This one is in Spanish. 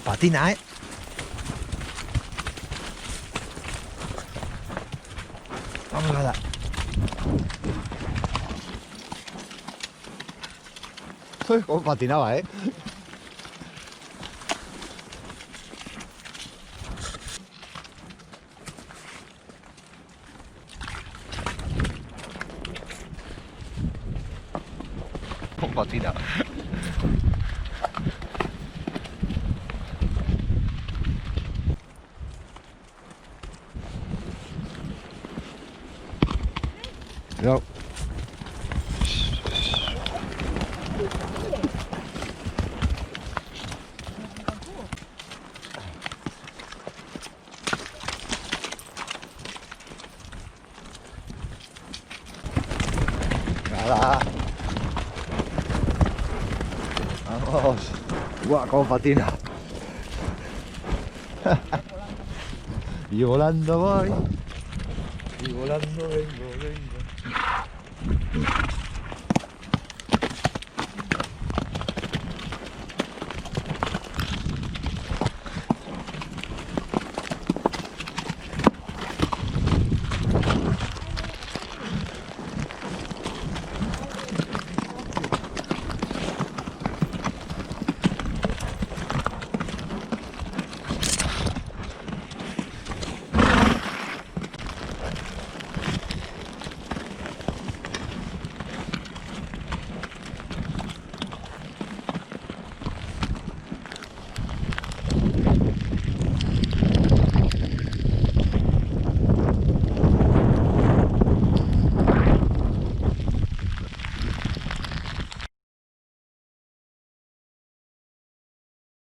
Patina, ¿eh? Vamos a dar. Uy, cómo patinaba, ¿eh? Cómo patina. No. Nada. Vamos. Guau, cómo patina. Y volando voy. Y volando vengo.